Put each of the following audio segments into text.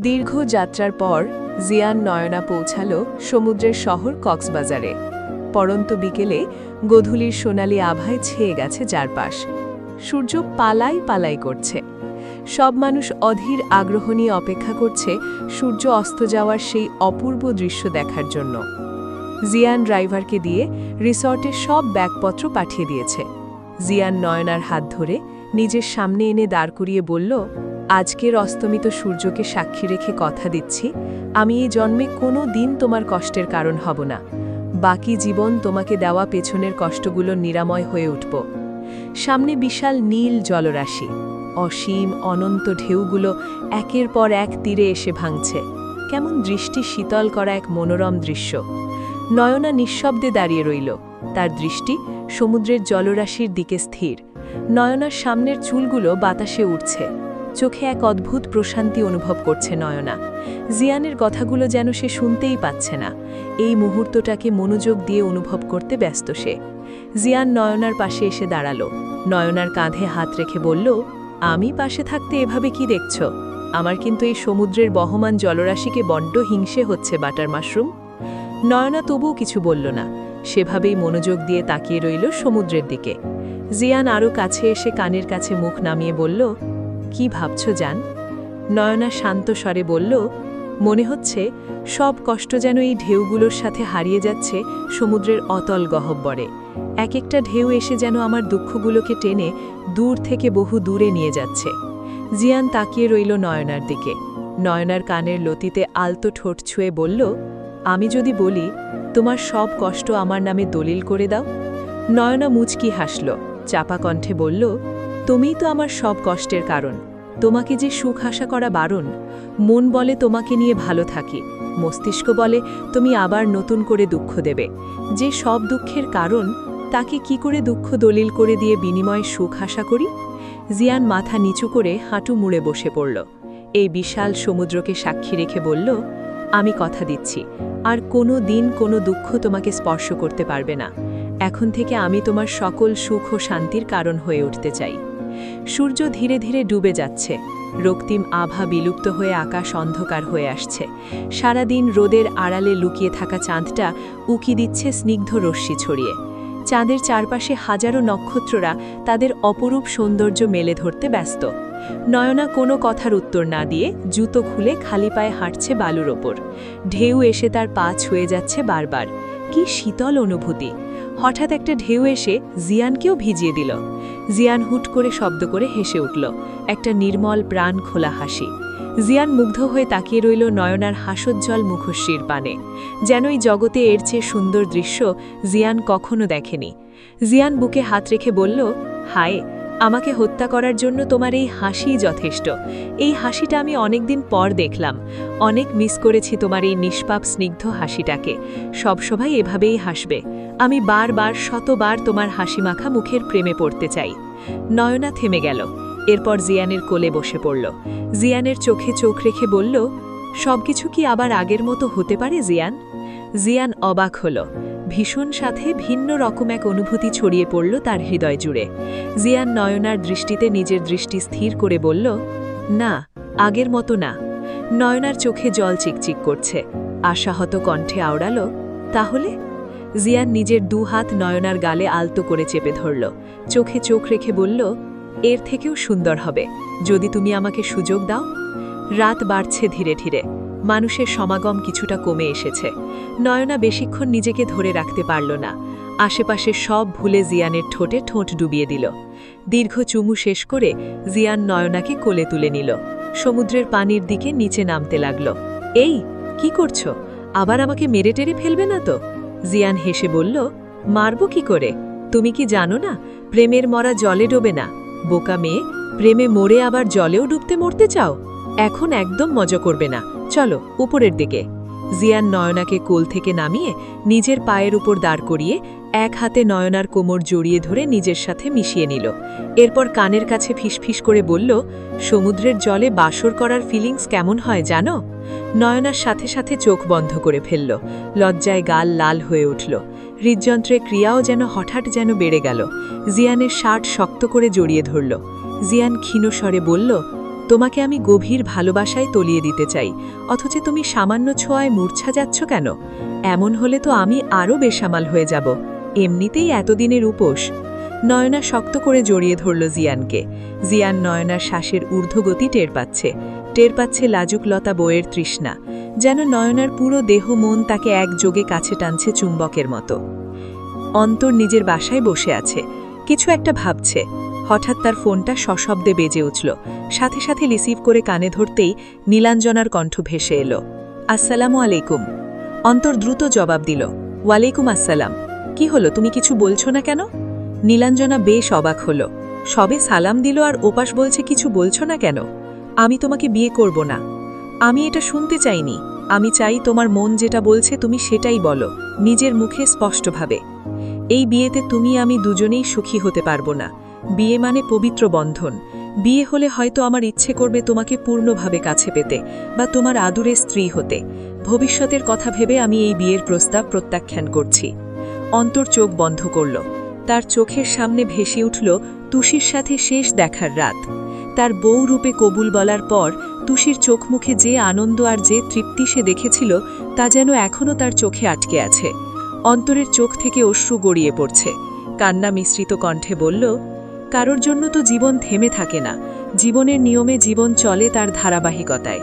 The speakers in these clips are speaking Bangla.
দীর্ঘ যাত্রার পর জিয়ান নয়না পৌঁছাল সমুদ্রের শহর কক্সবাজারে। পরন্ত বিকেলে গোধূলির সোনালি আভায় ছেয়ে গেছে চারপাশ। সূর্য পালাই পালাই করছে। সব মানুষ অধীর আগ্রহ নিয়ে অপেক্ষা করছে সূর্য অস্ত যাওয়ার সেই অপূর্ব দৃশ্য দেখার জন্য। জিয়ান ড্রাইভারকে দিয়ে রিসর্টের সব ব্যাগপত্র পাঠিয়ে দিয়েছে। জিয়ান নয়নার হাত ধরে নিজের সামনে এনে দাঁড় করিয়ে বলল, আজকের অস্তমিত সূর্যকে সাক্ষী রেখে কথা দিচ্ছি, আমি এই জন্মে কোনো দিন তোমার কষ্টের কারণ হব না। বাকি জীবন তোমাকে দেওয়া পেছনের কষ্টগুলো নিরাময় হয়ে উঠব। সামনে বিশাল নীল জলরাশি, অসীম অনন্ত ঢেউগুলো একের পর এক তীরে এসে ভাঙছে। কেমন দৃষ্টি শীতল করা এক মনোরম দৃশ্য। নয়না নিঃশব্দে দাঁড়িয়ে রইল, তার দৃষ্টি সমুদ্রের জলরাশির দিকে স্থির। নয়নার সামনের চুলগুলো বাতাসে উঠছে, চোখে এক অদ্ভুত প্রশান্তি অনুভব করছে নয়না। জিয়ানের কথাগুলো যেন সে শুনতেই পাচ্ছে না, এই মুহূর্তটাকে মনোযোগ দিয়ে অনুভব করতে ব্যস্ত সে। জিয়ান নয়নার পাশে এসে দাঁড়ালো, নয়নার কাঁধে হাত রেখে বলল, আমি পাশে থাকতে এভাবে কি দেখছ? আমার কিন্তু এই সমুদ্রের বহমান জলরাশিকে বড্ড হিংসে হচ্ছে বাটার মাশরুম। নয়না তবুও কিছু বলল না, সেভাবেই মনোযোগ দিয়ে তাকিয়ে রইল সমুদ্রের দিকে। জিয়ান আরও কাছে এসে কানের কাছে মুখ নামিয়ে বলল, কি ভাবছ জান? নয়না শান্ত স্বরে বলল, মনে হচ্ছে সব কষ্ট যেন এই ঢেউগুলোর সাথে হারিয়ে যাচ্ছে সমুদ্রের অতল গহ্বরে। এক একটা ঢেউ এসে যেন আমার দুঃখগুলোকে টেনে দূর থেকে বহু দূরে নিয়ে যাচ্ছে। জিয়ান তাকিয়ে রইল নয়নার দিকে। নয়নার কানের লতিতে আলতো ঠোঁট ছুঁয়ে বলল, আমি যদি বলি তোমার সব কষ্ট আমার নামে দলিল করে দাও? নয়না মুচকি হাসল, চাপা কণ্ঠে বলল, তুমিই তো আমার সব কষ্টের কারণ। তোমাকে যে সুখ আশা করা বারণ। মন বলে তোমাকে নিয়ে ভালো থাকি, মস্তিষ্ক বলে তুমি আবার নতুন করে দুঃখ দেবে। যে সব দুঃখের কারণ, তাকে কি করে দুঃখ দলিল করে দিয়ে বিনিময়ে সুখ আশা করি? জিয়ান মাথা নিচু করে হাঁটু মুড়ে বসে পড়ল। এই বিশাল সমুদ্রকে সাক্ষী রেখে বলল, আমি কথা দিচ্ছি, আর কোনো দিন কোনো দুঃখ তোমাকে স্পর্শ করতে পারবে না। এখন থেকে আমি তোমার সকল সুখ ও শান্তির কারণ হয়ে উঠতে চাই। সূর্য ধীরে ধীরে ডুবে যাচ্ছে, রক্তিম আভা বিলুপ্ত হয়ে আকাশ অন্ধকার হয়ে আসছে। সারাদিন রোদের আড়ালে লুকিয়ে থাকা চাঁদটা উকি দিচ্ছে স্নিগ্ধ রশ্মি ছড়িয়ে। চাঁদের চারপাশে হাজারো নক্ষত্ররা তাদের অপরূপ সৌন্দর্য মেলে ধরতে ব্যস্ত। নয়না কোনো কথার উত্তর না দিয়ে জুতো খুলে খালি পায়ে হাঁটছে বালুর ওপর। ঢেউ এসে তার পা ছুঁয়ে যাচ্ছে বারবার। কি শীতল অনুভূতি! হঠাৎ একটা ঢেউ এসে জিয়ানকেও ভিজিয়ে দিল। জিয়ান হুট করে শব্দ করে হেসে উঠল, একটা নির্মল প্রাণ খোলা হাসি। জিয়ান মুগ্ধ হয়ে তাকিয়ে রইল নয়নার হাসজ্জ্বল মুখশ্রীর পানে। যেন এই জগতে এর চেয়ে সুন্দর দৃশ্য জিয়ান কখনো দেখেনি। জিয়ান বুকে হাত রেখে বলল, হায়, আমাকে হত্যা করার জন্য তোমার এই হাসিই যথেষ্ট। এই হাসিটা আমি অনেকদিন পর দেখলাম। অনেক মিস করেছি তোমার এই নিষ্পাপ স্নিগ্ধ হাসিটাকে। সবসময় এভাবেই হাসবে। আমি বারবার শতবার তোমার হাসিমাখা মুখের প্রেমে পড়তে চাই। নয়না থেমে গেল, এরপর জিয়ানের কোলে বসে পড়ল। জিয়ানের চোখে চোখ রেখে বলল, সবকিছু কি আবার আগের মতো হতে পারে জিয়ান? জিয়ান অবাক হল। ভীষণ সাথে ভিন্ন রকম এক অনুভূতি ছড়িয়ে পড়ল তার হৃদয় জুড়ে। জিয়ান নয়নার দৃষ্টিতে নিজের দৃষ্টি স্থির করে বলল, না, আগের মতো না। নয়নার চোখে জল চিকচিক করছে, আশাহত কণ্ঠে আওড়াল, তাহলে? জিয়ান নিজের দুহাত নয়নার গালে আলতো করে চেপে ধরল, চোখে চোখ রেখে বলল, এর থেকেও সুন্দর হবে যদি তুমি আমাকে সুযোগ দাও। রাত বাড়ছে ধীরে ধীরে, মানুষের সমাগম কিছুটা কমে এসেছে। নয়না বেশিক্ষণ নিজেকে ধরে রাখতে পারল না। আশেপাশে সব ভুলে জিয়ানের ঠোঁটে ঠোঁট ডুবিয়ে দিল। দীর্ঘ চুমু শেষ করে জিয়ান নয়নাকে কোলে তুলে নিল। সমুদ্রের পানির দিকে নিচে নামতে লাগল। এই, কি করছো? আবার আমাকে মেরে টেরে ফেলবে না তো? জিয়ান হেসে বলল, মারব কি করে? তুমি কি জানো না, প্রেমের মরা জলে ডোবে না। বোকা মেয়ে, প্রেমে মরে আবার জলেও ডুবতে মরতে চাও? এখন একদম মজা করবে না, চলো উপরের দিকে। জিয়ান নয়নাকে কোল থেকে নামিয়ে নিজের পায়ের উপর দাঁড় করিয়ে এক হাতে নয়নার কোমর জড়িয়ে ধরে নিজের সাথে মিশিয়ে নিল। এরপর কানের কাছে ফিসফিস করে বলল, সমুদ্রের জলে বাসর করার ফিলিংস কেমন হয় জানো? নয়নার সাথে সাথে চোখ বন্ধ করে ফেলল। লজ্জায় গাল লাল হয়ে উঠল। হৃদযন্ত্রের ক্রিয়াও যেন হঠাৎ যেন বেড়ে গেল। জিয়ানের শার্ট শক্ত করে জড়িয়ে ধরল। জিয়ান ক্ষীণ স্বরে বলল, তোমাকে আমি গভীর ভালোবাসায় তলিয়ে দিতে চাই, অথচ তুমি সামান্য ছোঁয়ায় মূর্ছা যাচ্ছ কেন? এমন হলে তো আমি আরও বেসামাল হয়ে যাব। এমনিতেই এতদিনের উপোস। নয়না শক্ত করে জড়িয়ে ধরল জিয়ানকে। জিয়ান নয়নার শ্বাসের ঊর্ধ্বগতি টের পাচ্ছে লাজুকলতা বইয়ের তৃষ্ণা, যেন নয়নার পুরো দেহ মন তাকে একযোগে কাছে টানছে চুম্বকের মতো। অন্তর নিজের বাসায় বসে আছে, কিছু একটা ভাবছে। হঠাৎ তার ফোনটা সশব্দে বেজে উঠল। সাথে সাথে রিসিভ করে কানে ধরতেই নীলাঞ্জনার কণ্ঠ ভেসে এলো। আসসালামু আলাইকুম। অন্তর দ্রুত জবাব দিল, ওয়ালাইকুম আসসালাম। কি হলো, তুমি কিছু বলছো না কেন? নীলাঞ্জনা বেশ অবাক হলো। সবে সালাম দিল আর ওপাশ বলছে কিছু বলছো না কেন? আমি তোমাকে বিয়ে করব না। আমি এটা শুনতে চাইনি। আমি চাই তোমার মন যেটা বলছে তুমি সেটাই বলো, নিজের মুখে স্পষ্টভাবে। এই বিয়েতে তুমি আমি দুজনেই সুখী হতে পারবো না। বিয়ে মানে পবিত্র বন্ধন। বিয়ে হলে হয়তো আমার ইচ্ছে করবে তোমাকে পূর্ণভাবে কাছে পেতে, বা তোমার আদুরে স্ত্রী হতে। ভবিষ্যতের কথা ভেবে আমি এই বিয়ের প্রস্তাব প্রত্যাখ্যান করছি। অন্তর চোখ বন্ধ করল। তার চোখের সামনে ভেসে উঠল তুষির সাথে শেষ দেখার রাত। তার বউ রূপে কবুল বলার পর তুষির চোখ মুখে যে আনন্দ আর যে তৃপ্তি সে দেখেছিল, তা যেন এখনও তার চোখে আটকে আছে। অন্তরের চোখ থেকে অশ্রু গড়িয়ে পড়ছে। কান্না মিশ্রিত কণ্ঠে বলল, কারোর জন্য তো জীবন থেমে থাকে না। জীবনের নিয়মে জীবন চলে তার ধারাবাহিকতায়।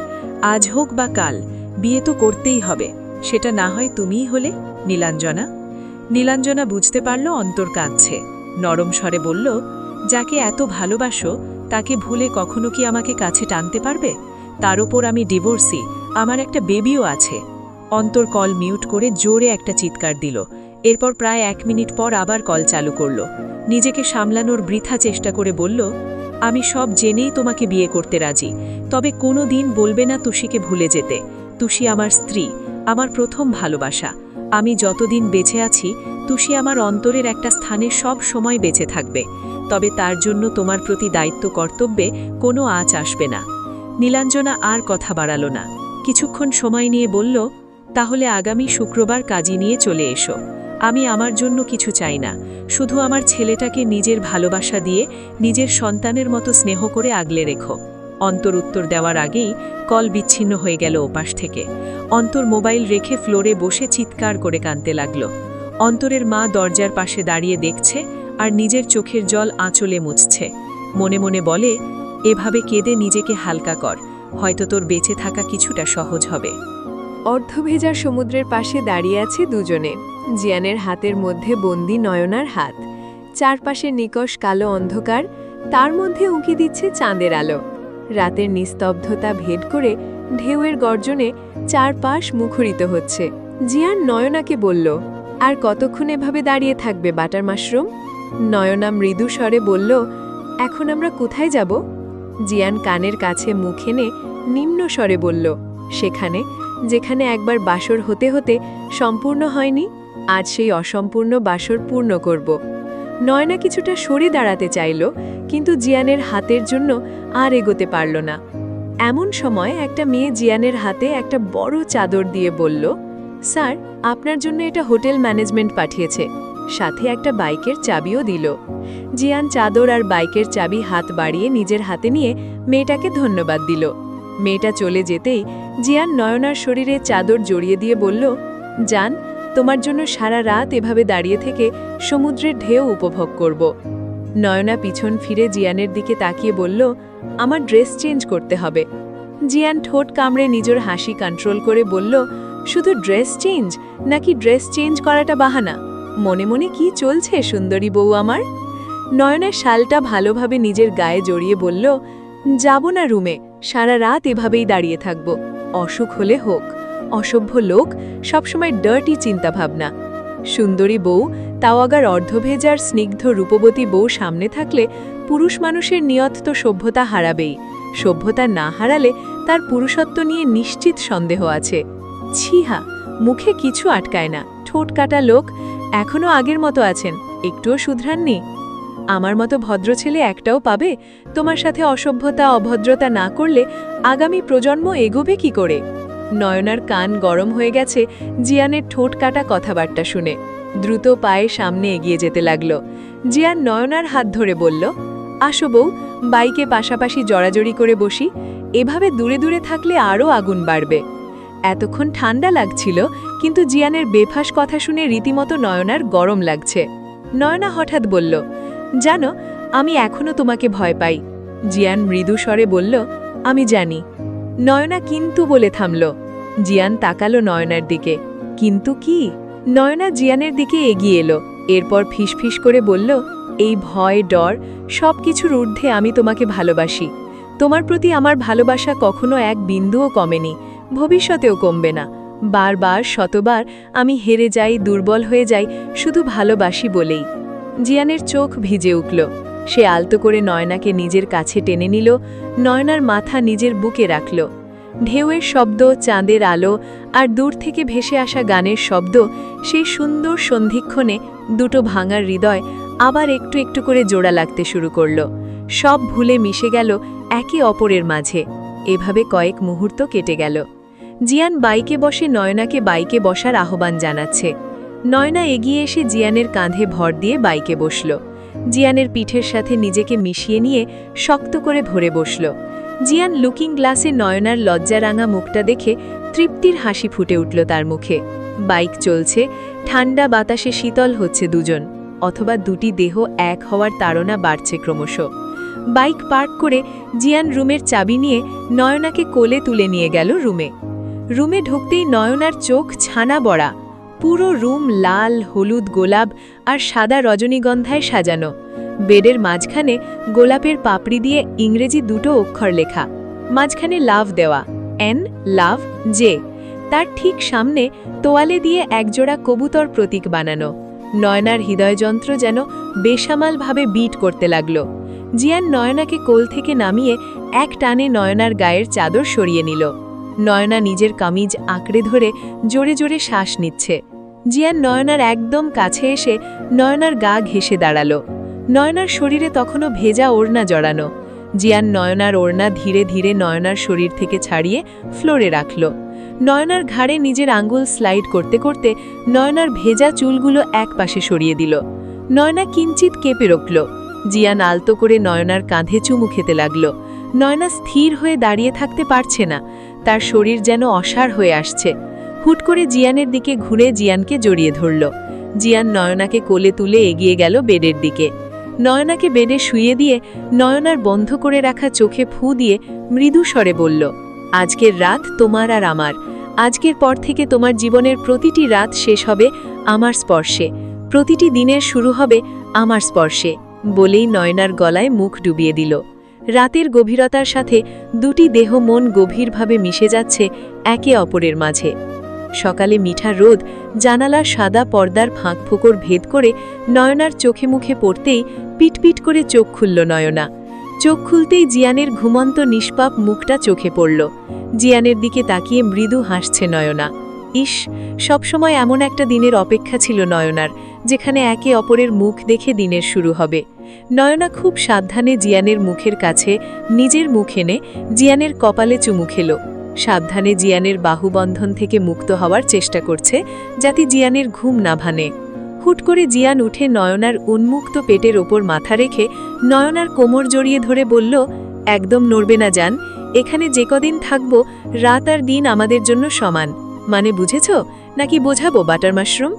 আজ হোক বা কাল বিয়ে তো করতেই হবে। সেটা না হয় তুমিই হলে নীলাঞ্জনা। নীলাঞ্জনা বুঝতে পারল অন্তর কাঁদছে। নরম স্বরে বলল, যাকে এত ভালোবাসো তাকে ভুলে কখনো কি আমাকে কাছে টানতে পারবে? তার ওপর আমি ডিভোর্সি, আমার একটা বেবিও আছে। অন্তর কল মিউট করে জোরে একটা চিৎকার দিল। এরপর প্রায় 1 মিনিট পর আবার কল চালু করল। নিজেকে সামলানোর বৃথা চেষ্টা করে বলল, আমি সব জেনেই তোমাকে বিয়ে করতে রাজি, তবে কোনো দিন বলবে না তুষিকে ভুলে যেতে। তুষি আমার স্ত্রী, আমার প্রথম ভালোবাসা। আমি যতদিন বেঁচে আছি তুষি আমার অন্তরের একটা স্থানে সব সময় বেঁচে থাকবে। তবে তার জন্য তোমার প্রতি দায়িত্ব কর্তব্যে কোনো আঁচ আসবে না। নীলাঞ্জনা আর কথা বাড়াল না। কিছুক্ষণ সময় নিয়ে বলল, তাহলে আগামী শুক্রবার কাজী নিয়ে চলে এসো। আমি আমার জন্য কিছু চাই না, শুধু আমার ছেলেটাকে নিজের ভালোবাসা দিয়ে নিজের সন্তানের মতো স্নেহ করে আগলে রেখো। অন্তর উত্তর দেওয়ার আগেই কল বিচ্ছিন্ন হয়ে গেল ওপাশ থেকে। অন্তর মোবাইল রেখে ফ্লোরে বসে চিৎকার করে কাঁদতে লাগল। অন্তরের মা দরজার পাশে দাঁড়িয়ে দেখছে আর নিজের চোখের জল আঁচলে মুছছে। মনে মনে বলে, এভাবে কেঁদে নিজেকে হালকা কর, হয়তো তোর বেঁচে থাকা কিছুটা সহজ হবে। অর্ধভেজা সমুদ্রের পাশে দাঁড়িয়ে আছে দুজনে। জিয়ানের হাতের মধ্যে বন্দি নয়নার হাত। চারপাশে নিকষ কালো অন্ধকার, তার মধ্যে উঁকি দিচ্ছে চাঁদের আলো। রাতের নিস্তব্ধতা ভেদ করে ঢেউয়ের গর্জনে চারপাশ মুখরিত হচ্ছে। জিয়ান নয়নাকে বলল, আর কতক্ষণ এভাবে দাঁড়িয়ে থাকবে বাটার মাশরুম? নয়না মৃদু স্বরে বলল, এখন আমরা কোথায় যাব? জিয়ান কানের কাছে মুখ এনে নিম্ন স্বরে বলল, সেখানে যেখানে একবার বাসর হতে হতে সম্পূর্ণ হয়নি। আজ সেই অসম্পূর্ণ বাসর পূর্ণ করব। নয়না কিছুটা সরে দাঁড়াতে চাইল, কিন্তু জিয়ানের হাতের জন্য আর এগোতে পারল না। এমন সময় একটা মেয়ে জিয়ানের হাতে একটা বড় চাদর দিয়ে বলল, স্যার, আপনার জন্য এটা হোটেল ম্যানেজমেন্ট পাঠিয়েছে, সাথে একটা বাইকের চাবিও দিল। জিয়ান চাদর আর বাইকের চাবি হাত বাড়িয়ে নিজের হাতে নিয়ে মেয়েটাকে ধন্যবাদ দিল। মেয়েটা চলে যেতেই জিয়ান নয়নার শরীরে চাদর জড়িয়ে দিয়ে বলল, জান, তোমার জন্য সারা রাত এভাবে দাঁড়িয়ে থেকে সমুদ্রের ঢেউ উপভোগ করব। নয়না পিছন ফিরে জিয়ানের দিকে তাকিয়ে বলল, আমার ড্রেস চেঞ্জ করতে হবে। জিয়ান ঠোঁট কামড়ে নিজের হাসি কন্ট্রোল করে বলল, শুধু ড্রেস চেঞ্জ, নাকি ড্রেস চেঞ্জ করাটা বাহানা? মনে মনে কি চলছে সুন্দরী বউ আমার? নয়নের শালটা ভালোভাবে নিজের গায়ে জড়িয়ে বলল, যাব না রুমে, সারা রাত এভাবেই দাঁড়িয়ে থাকব। অসুখ হলে হোক, অসভ্য লোক, সবসময় ডার্টি চিন্তাভাবনা। সুন্দরী বউ, তাও আগার অর্ধভেজার স্নিগ্ধ রূপবতী বউ সামনে থাকলে পুরুষ মানুষের নিয়ত তো সভ্যতা হারাবেই। সভ্যতা না হারালে তার পুরুষত্ব নিয়ে নিশ্চিত সন্দেহ আছে। ছিহা, মুখে কিছু আটকায় না, ঠোঁট কাটা লোক। এখনও আগের মতো আছেন, একটুও শুধরাননি। আমার মতো ভদ্র ছেলে একটাও পাবে? তোমার সাথে অসভ্যতা অভদ্রতা না করলে আগামী প্রজন্ম এগোবে কি করে? নয়নার কান গরম হয়ে গেছে জিয়ানের ঠোঁট কাটা কথাবার্তা শুনে। দ্রুত পায়ে সামনে এগিয়ে যেতে লাগল। জিয়ান নয়নার হাত ধরে বলল, আসো বউ, বাইকে পাশাপাশি জড়াজড়ি করে বসি, এভাবে দূরে দূরে থাকলে আরও আগুন বাড়বে। এতক্ষণ ঠান্ডা লাগছিল, কিন্তু জিয়ানের বেফাস কথা শুনে রীতিমতো নয়নার গরম লাগছে। নয়না হঠাৎ বলল, জানো, আমি এখনো তোমাকে ভয় পাই। জিয়ান মৃদু স্বরে বলল, আমি জানি। নয়না কিন্তু বলে থামল। জিয়ান তাকালো নয়নার দিকে। কিন্তু কি? নয়না জিয়ানের দিকে এগিয়ে এলো, এরপর ফিসফিস করে বলল, এই ভয় ডর সব কিছুর ঊর্ধ্বে আমি তোমাকে ভালোবাসি। তোমার প্রতি আমার ভালোবাসা কখনো এক বিন্দুও কমেনি, ভবিষ্যতেও কমবে না। বারবার শতবার আমি হেরে যাই, দুর্বল হয়ে যাই, শুধু ভালোবাসি বলেই। জিয়ানের চোখ ভিজে উঠল। সে আলতো করে নয়নাকে নিজের কাছে টেনে নিল, নয়নার মাথা নিজের বুকে রাখল। ঢেউয়ের শব্দ, চাঁদের আলো আর দূর থেকে ভেসে আসা গানের শব্দ, সেই সুন্দর সন্ধিক্ষণে দুটো ভাঙার হৃদয় আবার একটু একটু করে জোড়া লাগতে শুরু করল। সব ভুলে মিশে গেল একে অপরের মাঝে। এভাবে কয়েক মুহূর্ত কেটে গেল। জিয়ান বাইকে বসে নয়নাকে বাইকে বসার আহ্বান জানাচ্ছে। নয়না এগিয়ে এসে জিয়ানের কাঁধে ভর দিয়ে বাইকে বসল। জিয়ানের পিঠের সাথে নিজেকে মিশিয়ে নিয়ে শক্ত করে ধরে বসল। জিয়ান লুকিং গ্লাসে নয়নার লজ্জারাঙা মুখটা দেখে তৃপ্তির হাসি ফুটে উঠল তার মুখে। বাইক চলছে, ঠান্ডা বাতাসে শীতল হচ্ছে দুজন, অথবা দুটি দেহ এক হওয়ার তাড়না বাড়ছে ক্রমশ। বাইক পার্ক করে জিয়ান রুমের চাবি নিয়ে নয়নাকে কোলে তুলে নিয়ে গেল রুমে। রুমে ঢুকতেই নয়নার চোখ ছানা বড়া। পুরো রুম লাল, হলুদ, গোলাপ আর সাদা রজনীগন্ধায় সাজানো। বেডের মাঝখানে গোলাপের পাপড়ি দিয়ে ইংরেজি দুটো অক্ষর লেখা, মাঝখানে লাভ দেওয়া, এন লাভ জে। তার ঠিক সামনে তোয়ালে দিয়ে একজোড়া কবুতর প্রতীক বানানো। নয়নার হৃদয়যন্ত্র যেন বেসামালভাবে বিট করতে লাগল। জিয়ান নয়নাকে কোল থেকে নামিয়ে এক টানে নয়নার গায়ের চাদর সরিয়ে নিল। নয়না নিজের কামিজ আঁকড়ে ধরে জোরে জোরে শ্বাস নিচ্ছে। জিয়ান নয়নার একদম কাছে এসে নয়নার গা ঘেঁষে দাঁড়াল। নয়নার শরীরে তখনও ভেজা ওড়না জড়ানো। জিয়ান নয়নার ওড়না ধীরে ধীরে নয়নার শরীর থেকে ছাড়িয়ে ফ্লোরে রাখল। নয়নার ঘাড়ে নিজের আঙ্গুল স্লাইড করতে করতে নয়নার ভেজা চুলগুলো একপাশে সরিয়ে দিল। নয়না কিঞ্চিত কেঁপে উঠল। জিয়ান আলতো করে নয়নার কাঁধে চুমু খেতে লাগল। নয়না স্থির হয়ে দাঁড়িয়ে থাকতে পারছে না, তার শরীর যেন অসাড় হয়ে আসছে। হুট করে জিয়ানের দিকে ঘুরে জিয়ানকে জড়িয়ে ধরল। জিয়ান নয়নাকে কোলে তুলে এগিয়ে গেল বেডের দিকে। নয়নাকে বেডে শুইয়ে দিয়ে নয়নার বন্ধ করে রাখা চোখে ফু দিয়ে মৃদু স্বরে বলল, আজকের রাত তোমার আর আমার। আজকের পর থেকে তোমার জীবনের প্রতিটি রাত শেষ হবে আমার স্পর্শে, প্রতিটি দিনের শুরু হবে আমার স্পর্শে, বলেই নয়নার গলায় মুখ ডুবিয়ে দিল। রাতের গভীরতার সাথে দুটি দেহ মন গভীরভাবে মিশে যাচ্ছে একে অপরের মাঝে। সকালে মিঠা রোদ জানালার সাদা পর্দার ফাঁক ফোকর ভেদ করে নয়নার চোখে মুখে পড়তেই পিটপিট করে চোখ খুলল নয়না। চোখ খুলতেই জিয়ানের ঘুমন্ত নিষ্পাপ মুখটা চোখে পড়ল। জিয়ানের দিকে তাকিয়ে মৃদু হাসছে নয়না। ইস, সবসময় এমন একটা দিনের অপেক্ষা ছিল নয়নার, যেখানে একে অপরের মুখ দেখে দিনের শুরু হবে। নয়না খুব সাবধানে জিয়ানের মুখের কাছে নিজের মুখ এনে জিয়ানের কপালে চুমু খেল। সাবধানে জিয়ানের বাহুবন্ধন থেকে মুক্ত হওয়ার চেষ্টা করছে, যাতে জিয়ানের ঘুম না ভানে। হুট করে জিয়ান উঠে নয়নার উন্মুক্ত পেটের ওপর মাথা রেখে নয়নার কোমর জড়িয়ে ধরে বলল, একদম নড়বে না জান, এখানে যে কদিন থাকব রাত আর দিন আমাদের জন্য সমান। মানে বুঝেছ নাকি বোঝাবো বাটার মাশরুম?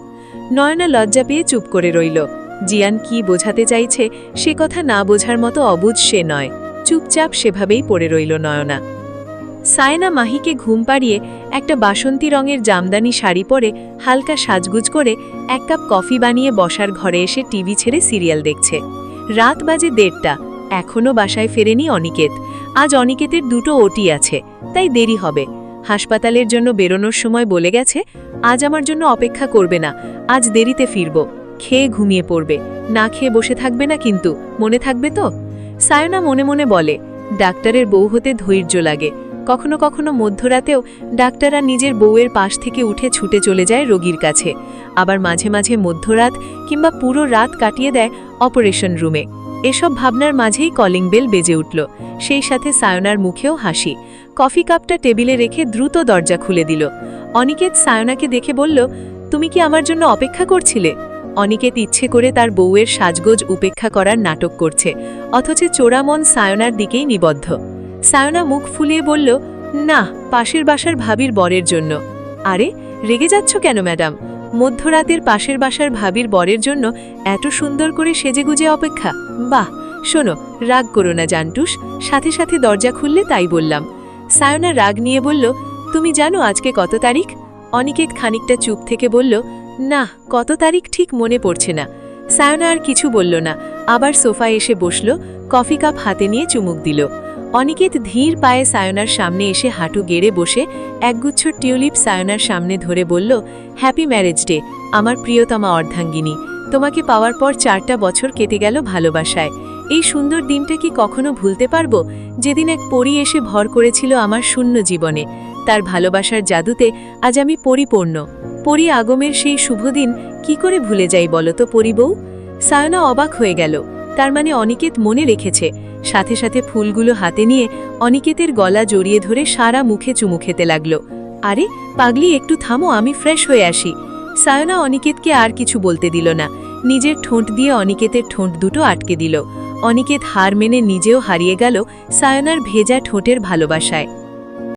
নয়না লজ্জা পেয়ে চুপ করে রইল। জিয়ান কি বোঝাতে চাইছে সে কথা না বোঝার মতো অবুঝ সে নয়। চুপচাপ সেভাবেই পড়ে রইল নয়না। সায়না মাহিকে ঘুম পাড়িয়ে একটা বাসন্তী রঙের জামদানি শাড়ি পরে হালকা সাজগুজ করে এক কাপ কফি বানিয়ে বসার ঘরে এসে টিভি ছেড়ে সিরিয়াল দেখছে। রাত বাজে 1:30, এখনও বাসায় ফেরেনি অনিকেত। আজ অনিকেতের দুটো ওটি আছে, তাই দেরি হবে। হাসপাতালের জন্য বেরোনোর সময় বলে গেছে, আজ আমার জন্য অপেক্ষা করবে না, আজ দেরিতে ফিরব। খেয়ে ঘুমিয়ে পড়বে, না খেয়ে বসে থাকবে না কিন্তু, মনে থাকবে তো? সায়না মনে মনে বলে, ডাক্তারের বউ হতে ধৈর্য লাগে। কখনো কখনো মধ্যরাতেও ডাক্তাররা নিজের বউয়ের পাশ থেকে উঠে ছুটে চলে যায় রোগীর কাছে। আবার মাঝে মাঝে মধ্যরাত কিংবা পুরো রাত কাটিয়ে দেয় অপারেশন রুমে। এসব ভাবনার মাঝেই কলিং বেল বেজে উঠল, সেই সাথে সায়নার মুখেও হাসি। কফি কাপটা টেবিলে রেখে দ্রুত দরজা খুলে দিল। অনিকেত সায়নাকে দেখে বলল, তুমি কি আমার জন্য অপেক্ষা করছিলে? অনিকেত ইচ্ছে করে তার বউয়ের সাজগোজ উপেক্ষা করার নাটক করছে, অথচ চোরামন সায়নার দিকেই নিবদ্ধ। সায়না মুখ ফুলিয়ে বলল, না, পাশের বাসার ভাবির বরের জন্য। আরে, রেগে যাচ্ছ কেন ম্যাডাম? মধ্যরাতের পাশের বাসার ভাবির বরের জন্য এত সুন্দর করে সেজেগুজে অপেক্ষা? বাহ! শোনো, রাগ করো না জান্টুস, সাথে সাথে দরজা খুললে তাই বললাম। সায়না রাগ নিয়ে বলল, তুমি জানো আজকে কত তারিখ? অনিকেত খানিকটা চুপ থেকে বলল, না, কত তারিখ ঠিক মনে পড়ছে না। সায়না আর কিছু বলল না, আবার সোফায় এসে বসল, কফি কাপ হাতে নিয়ে চুমুক দিল। অনিকেত ধীর পায়ে সায়নার সামনে এসে হাঁটু গেড়ে বসে একগুচ্ছ টিউলিপ সায়নার সামনে ধরে বলল, হ্যাপি ম্যারেজ ডে, আমার প্রিয়তমা অর্ধাঙ্গিনী। তোমাকে পাওয়ার পর 4টা বছর কেটে গেল ভালোবাসায়। এই সুন্দর দিনটা কি কখনো ভুলতে পারবো, যেদিন এক পরী এসে ভর করেছিল আমার শূন্য জীবনে। তার ভালোবাসার জাদুতে আজ আমি পরিপূর্ণ। পরী আগমের সেই শুভ দিন কি করে ভুলে যাই বলো তো পরী বউ? সায়না অবাক হয়ে গেল। তার মানে অনিকেত মনে রেখেছে। সাথে সাথে ফুলগুলো হাতে নিয়ে অনিকেতের গলা জড়িয়ে ধরে সারা মুখে চুমু খেতে লাগল। আরে পাগলি, একটু থামো, আমি ফ্রেশ হয়ে আসি। সায়না অনিকেতকে আর কিছু বলতে দিল না, নিজের ঠোঁট দিয়ে অনিকেতের ঠোঁট দুটো আটকে দিল। অনিকেত হার মেনে নিজেও হারিয়ে গেল সায়নার ভেজা ঠোঁটের ভালোবাসায়।